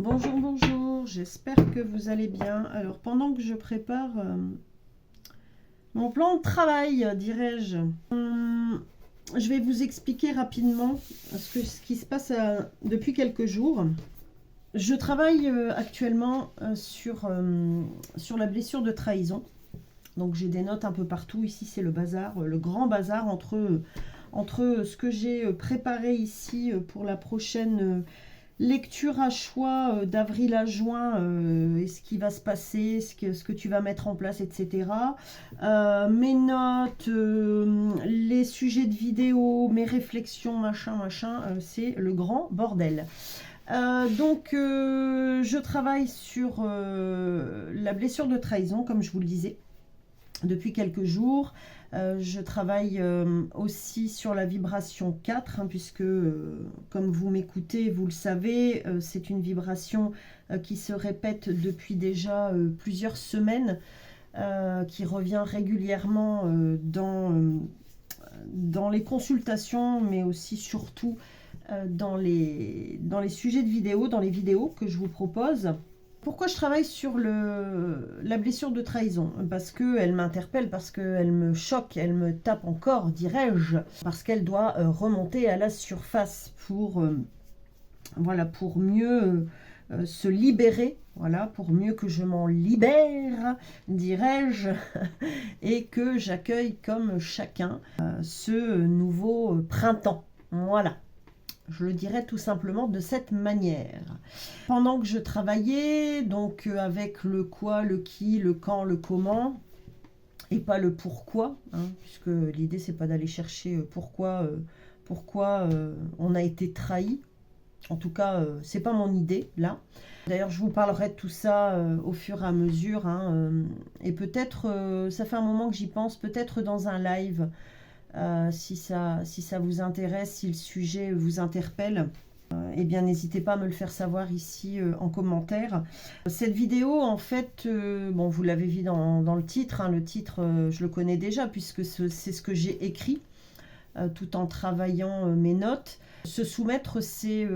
Bonjour, bonjour, j'espère que vous allez bien. Alors, pendant que je prépare mon plan de travail, dirais-je, je vais vous expliquer rapidement ce qui se passe depuis quelques jours. Je travaille actuellement sur la blessure de trahison. Donc, j'ai des notes un peu partout. Ici, c'est le bazar, le grand bazar entre ce que j'ai préparé ici pour la prochaine lecture à choix d'avril à juin, et ce qui va se passer, ce que tu vas mettre en place, etc. Mes notes, les sujets de vidéo, mes réflexions, machin, c'est le grand bordel. Donc, je travaille sur la blessure de trahison, comme je vous le disais, depuis quelques jours. Je travaille aussi sur la vibration 4, hein, puisque, comme vous m'écoutez, vous le savez, c'est une vibration qui se répète depuis déjà plusieurs semaines, qui revient régulièrement dans les consultations, mais aussi surtout dans les sujets de vidéo, dans les vidéos que je vous propose. Pourquoi je travaille sur la blessure de trahison? Parce qu'elle m'interpelle, parce qu'elle me choque, elle me tape encore, dirais-je, parce qu'elle doit remonter à la surface pour, voilà, pour mieux se libérer, voilà, pour mieux que je m'en libère, dirais-je, et que j'accueille comme chacun ce nouveau printemps. Voilà. Je le dirais tout simplement de cette manière. Pendant que je travaillais, donc avec le quoi, le qui, le quand, le comment, et pas le pourquoi, hein, puisque l'idée c'est pas d'aller chercher pourquoi on a été trahi. En tout cas, c'est pas mon idée là. D'ailleurs, je vous parlerai de tout ça au fur et à mesure, hein, et peut-être, ça fait un moment que j'y pense, peut-être dans un live. Si ça vous intéresse, si le sujet vous interpelle, eh bien n'hésitez pas à me le faire savoir ici en commentaire. Cette vidéo, en fait, bon, vous l'avez vu dans le titre, hein, le titre, je le connais déjà puisque c'est ce que j'ai écrit tout en travaillant mes notes. Se soumettre, c'est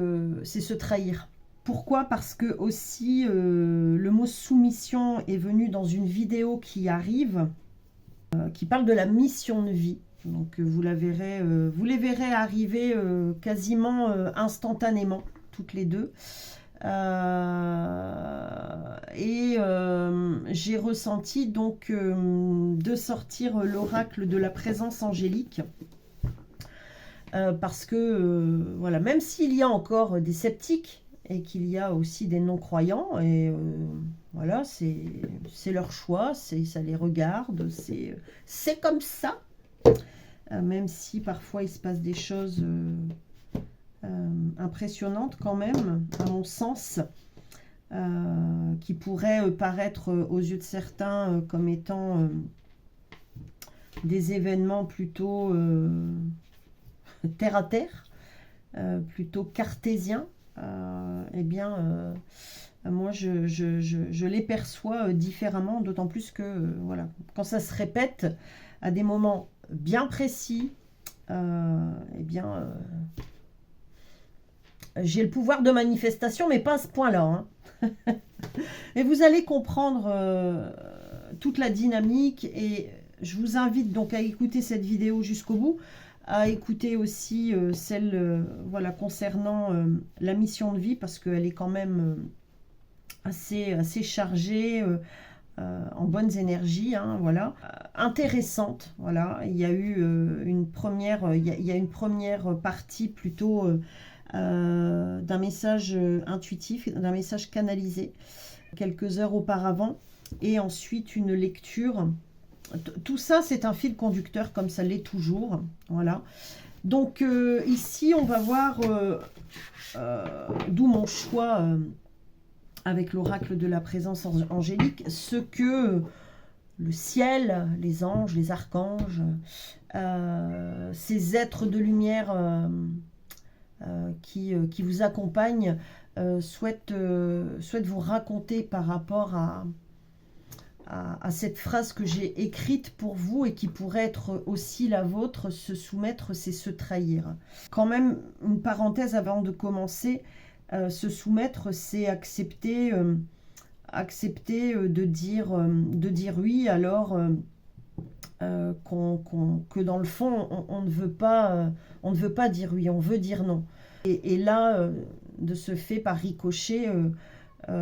se trahir. Pourquoi? Parce que aussi le mot soumission est venu dans une vidéo qui arrive, qui parle de la mission de vie. Donc vous les verrez arriver quasiment instantanément, toutes les deux. J'ai ressenti donc de sortir l'oracle de la présence angélique. Parce que, voilà, même s'il y a encore des sceptiques et qu'il y a aussi des non-croyants, et voilà, c'est leur choix, ça les regarde, c'est comme ça. Même si parfois il se passe des choses impressionnantes quand même, à mon sens, qui pourraient paraître aux yeux de certains comme étant des événements plutôt terre à terre, plutôt cartésiens. Eh bien, moi je les perçois différemment, d'autant plus que voilà, quand ça se répète à des moments bien précis, eh bien, j'ai le pouvoir de manifestation, mais pas à ce point-là. Hein. Et vous allez comprendre toute la dynamique, et je vous invite donc à écouter cette vidéo jusqu'au bout, à écouter aussi celle voilà, concernant la mission de vie, parce qu'elle est quand même assez chargée, en bonnes énergies, hein, voilà, intéressante. Voilà, il y a eu une première, il y a une première partie plutôt d'un message intuitif, d'un message canalisé quelques heures auparavant, et ensuite une lecture. Tout ça, c'est un fil conducteur, comme ça l'est toujours. Voilà. Donc ici, on va voir, d'où mon choix avec l'oracle de la présence angélique, ce que le ciel, les anges, les archanges, ces êtres de lumière qui vous accompagnent, souhaitent vous raconter par rapport à cette phrase que j'ai écrite pour vous et qui pourrait être aussi la vôtre. Se soumettre, c'est se trahir. Quand même, une parenthèse avant de commencer. Se soumettre, c'est accepter, accepter de dire oui, alors que dans le fond, on ne veut pas dire oui, on veut dire non. Et là, de ce fait, par ricochet,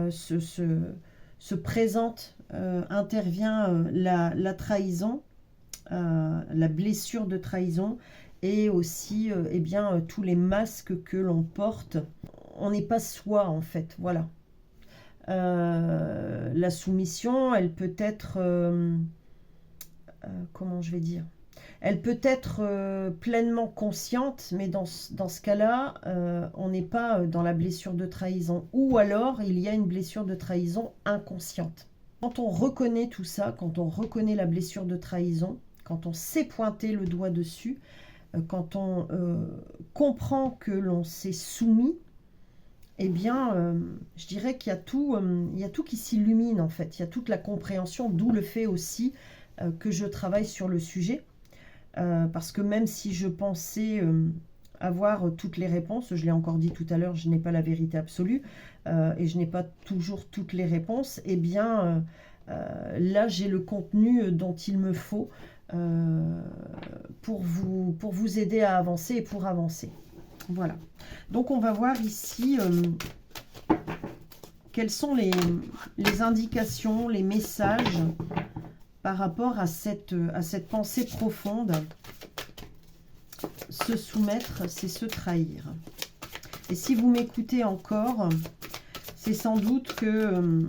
se présente, intervient la trahison, la blessure de trahison, et aussi eh bien, tous les masques que l'on porte. On n'est pas soi, en fait, voilà. La soumission, elle peut être... comment je vais dire, elle peut être pleinement consciente, mais dans ce cas-là, on n'est pas dans la blessure de trahison. Ou alors, il y a une blessure de trahison inconsciente. Quand on reconnaît tout ça, quand on reconnaît la blessure de trahison, quand on sait pointer le doigt dessus, quand on comprend que l'on s'est soumis, eh bien, je dirais qu'il y a tout qui s'illumine, en fait. Il y a toute la compréhension, d'où le fait aussi que je travaille sur le sujet. Parce que même si je pensais avoir toutes les réponses, je l'ai encore dit tout à l'heure, je n'ai pas la vérité absolue, et je n'ai pas toujours toutes les réponses, eh bien, là, j'ai le contenu dont il me faut pour vous aider à avancer et pour avancer. Voilà. Donc, on va voir ici quelles sont les indications, les messages par rapport à cette pensée profonde. Se soumettre, c'est se trahir. Et si vous m'écoutez encore, c'est sans doute que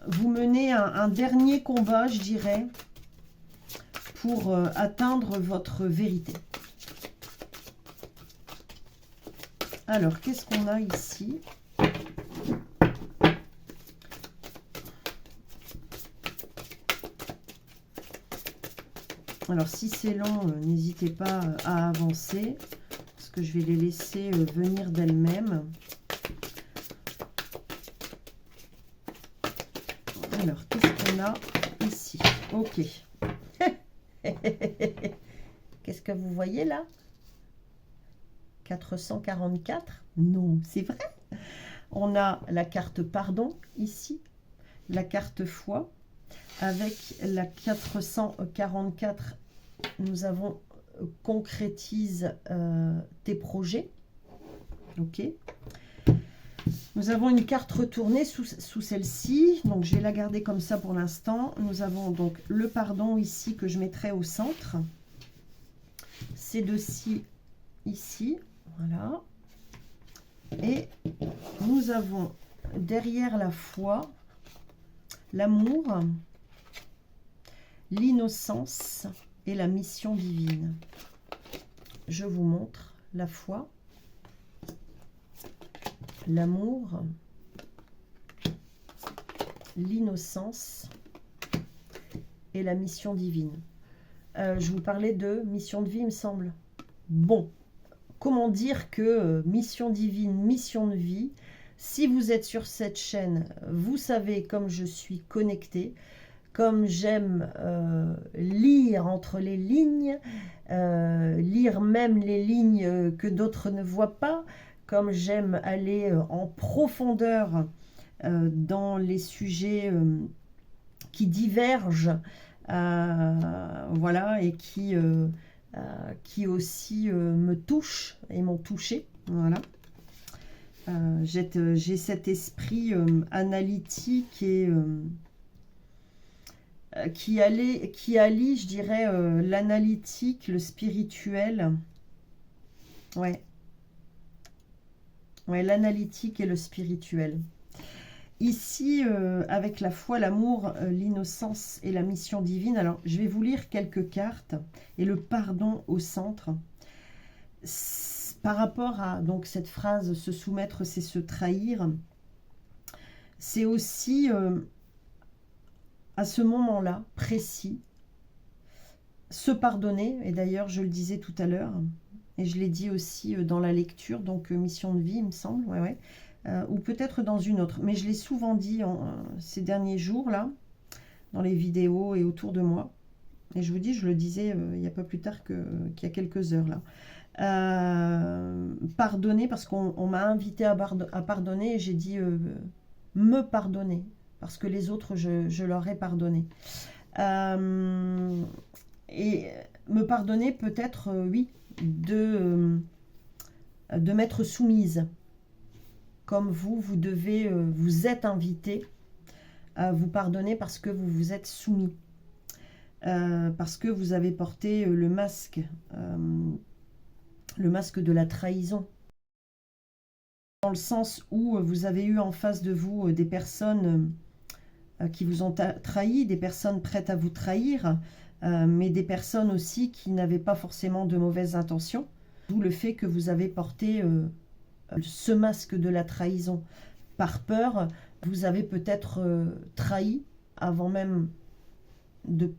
vous menez un dernier combat, je dirais, pour atteindre votre vérité. Alors, qu'est-ce qu'on a ici ? Alors, si c'est long, n'hésitez pas à avancer, parce que je vais les laisser venir d'elles-mêmes. Alors, qu'est-ce qu'on a ici? Ok. Qu'est-ce que vous voyez là? 444? Non, c'est vrai. On a la carte pardon ici, la carte foi. Avec la 444, nous avons concrétise tes projets. Ok. Nous avons une carte retournée sous celle-ci. Donc, je vais la garder comme ça pour l'instant. Nous avons donc le pardon ici que je mettrai au centre. Ces deux-ci ici. Voilà. Et nous avons derrière la foi, l'amour, l'innocence et la mission divine. Je vous montre la foi, l'amour, l'innocence et la mission divine. Je vous parlais de mission de vie, il me semble. Bon, comment dire que mission divine, mission de vie, si vous êtes sur cette chaîne, vous savez comme je suis connectée, comme j'aime lire entre les lignes, lire même les lignes que d'autres ne voient pas, comme j'aime aller en profondeur dans les sujets qui divergent, voilà, et qui aussi me touchent et m'ont touché, voilà. J'ai cet esprit analytique et qui allie, je dirais, l'analytique, le spirituel. Ouais. Ouais, l'analytique et le spirituel. Ici, avec la foi, l'amour, l'innocence et la mission divine. Alors, je vais vous lire quelques cartes et le pardon au centre. Par rapport à donc cette phrase, se soumettre, c'est se trahir. C'est aussi à ce moment-là précis, se pardonner. Et d'ailleurs, je le disais tout à l'heure, et je l'ai dit aussi dans la lecture, donc mission de vie, il me semble, ouais. Ou peut-être dans une autre. Mais je l'ai souvent dit ces derniers jours-là, dans les vidéos et autour de moi. Et je vous dis, je le disais il n'y a pas plus tard qu'il y a quelques heures là. Pardonner, parce qu'on m'a invité à pardonner, et j'ai dit me pardonner, parce que les autres, je leur ai pardonné. Et me pardonner peut-être, oui, de m'être soumise. Comme vous devez, vous êtes invité à vous pardonner parce que vous vous êtes soumis. Parce que vous avez porté le masque de la trahison. Dans le sens où vous avez eu en face de vous des personnes qui vous ont trahi, des personnes prêtes à vous trahir, mais des personnes aussi qui n'avaient pas forcément de mauvaises intentions. D'où le fait que vous avez porté ce masque de la trahison. Par peur, vous avez peut-être trahi avant même de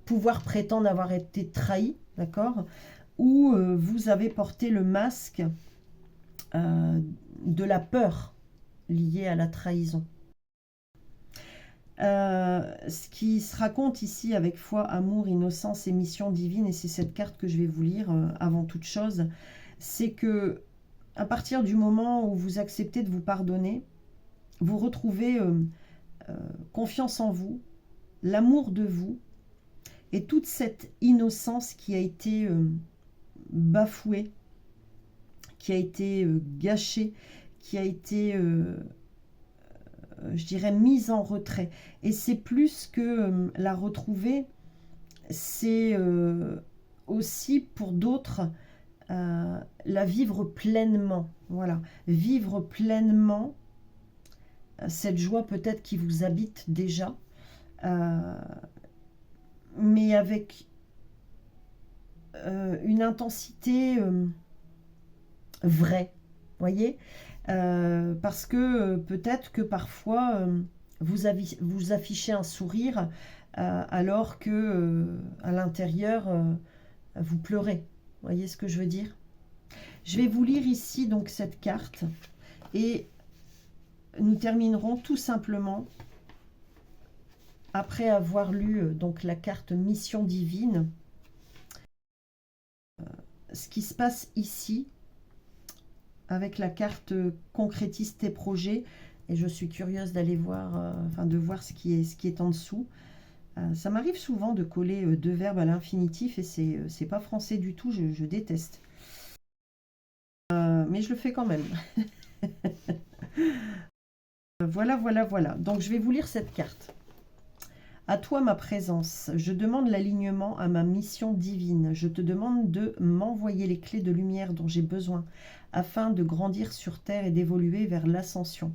pouvoir prétendre avoir été trahi, d'accord? Ou vous avez porté le masque de la peur liée à la trahison. Ce qui se raconte ici avec foi, amour, innocence et mission divine, et c'est cette carte que je vais vous lire avant toute chose, c'est que à partir du moment où vous acceptez de vous pardonner, vous retrouvez confiance en vous, l'amour de vous, et toute cette innocence qui a été bafouée, qui a été gâchée, qui a été, je dirais, mise en retrait. Et c'est plus que la retrouver, c'est aussi pour d'autres la vivre pleinement. Voilà, vivre pleinement cette joie peut-être qui vous habite déjà, mais avec une intensité vraie, voyez, parce que peut-être que parfois vous affichez un sourire alors que à l'intérieur vous pleurez. Voyez ce que je veux dire? Je vais vous lire ici donc cette carte et nous terminerons tout simplement après avoir lu donc la carte mission divine. Ce qui se passe ici avec la carte concrétise tes projets, et je suis curieuse d'aller voir, de voir ce qui est en dessous. Ça m'arrive souvent de coller deux verbes à l'infinitif et c'est pas français du tout, je déteste. Mais je le fais quand même. Voilà, voilà, voilà. Donc je vais vous lire cette carte. À toi ma présence, je demande l'alignement à ma mission divine. Je te demande de m'envoyer les clés de lumière dont j'ai besoin afin de grandir sur terre et d'évoluer vers l'ascension.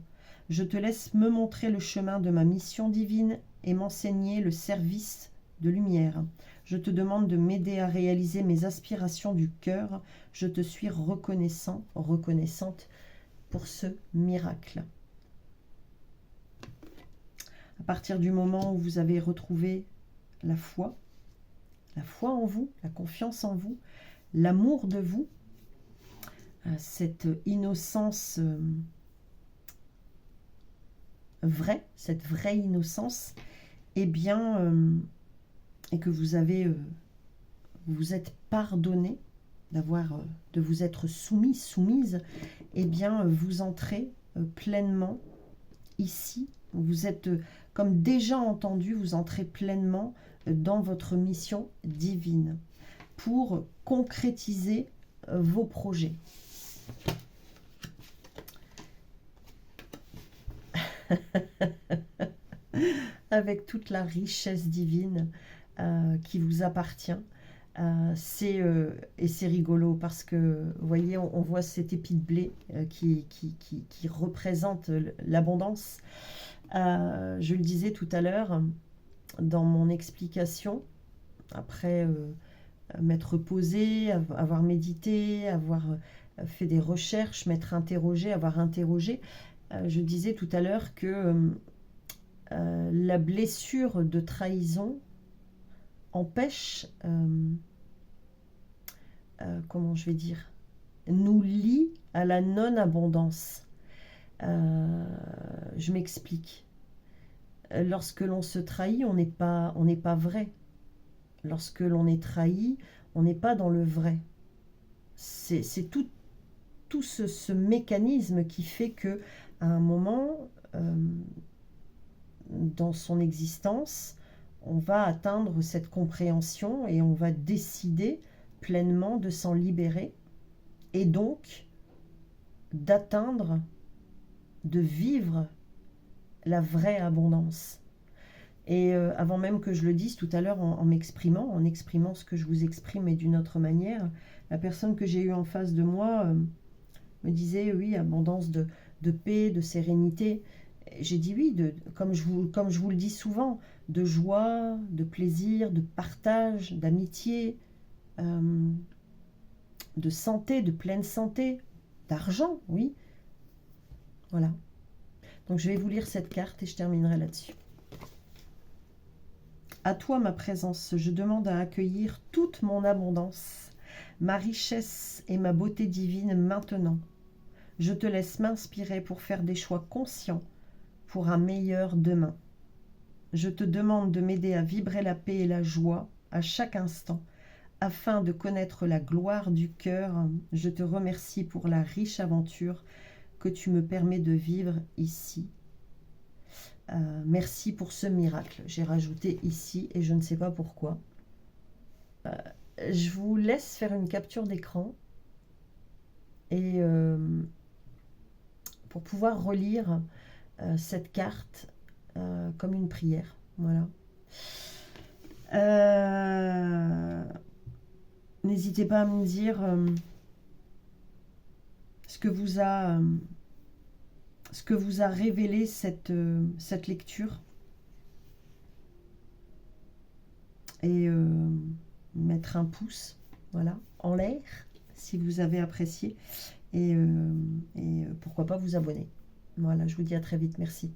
Je te laisse me montrer le chemin de ma mission divine et m'enseigner le service de lumière. Je te demande de m'aider à réaliser mes aspirations du cœur. Je te suis reconnaissant, reconnaissante pour ce miracle. À partir du moment où vous avez retrouvé la foi en vous, la confiance en vous, l'amour de vous, cette innocence vraie, cette vraie innocence, eh bien, et que vous vous êtes pardonné de vous être soumise, eh bien, vous entrez pleinement ici. Vous êtes comme déjà entendu, vous entrez pleinement dans votre mission divine pour concrétiser vos projets. Avec toute la richesse divine qui vous appartient. Et c'est rigolo parce que, vous voyez, on voit cet épi de blé qui représente l'abondance. Je le disais tout à l'heure dans mon explication, après m'être posé, avoir médité, avoir fait des recherches, m'être interrogé, avoir interrogé, je disais tout à l'heure que la blessure de trahison empêche, comment je vais dire, nous lie à la non-abondance. Je m'explique. Lorsque l'on se trahit, on n'est pas vrai. Lorsque l'on est trahi, on n'est pas dans le vrai. c'est tout ce mécanisme qui fait que à un moment dans son existence, on va atteindre cette compréhension et on va décider pleinement de s'en libérer et donc d'atteindre, de vivre la vraie abondance. Et avant même que je le dise tout à l'heure en exprimant ce que je vous exprime et d'une autre manière, la personne que j'ai eue en face de moi me disait oui, abondance de paix, de sérénité. J'ai dit oui, comme je vous le dis souvent, de joie, de plaisir, de partage, d'amitié, de santé, de pleine santé, d'argent, oui. Voilà. Donc je vais vous lire cette carte et je terminerai là-dessus. À toi ma présence, je demande à accueillir toute mon abondance, ma richesse et ma beauté divine maintenant. Je te laisse m'inspirer pour faire des choix conscients pour un meilleur demain. Je te demande de m'aider à vibrer la paix et la joie à chaque instant, afin de connaître la gloire du cœur. Je te remercie pour la riche aventure que tu me permets de vivre ici. Merci pour ce miracle. J'ai rajouté ici et je ne sais pas pourquoi. Je vous laisse faire une capture d'écran et pour pouvoir relire cette carte comme une prière. Voilà. N'hésitez pas à me dire ce que vous a révélé cette lecture. Et mettre un pouce, voilà, en l'air, si vous avez apprécié. Et pourquoi pas vous abonner. Voilà, je vous dis à très vite. Merci.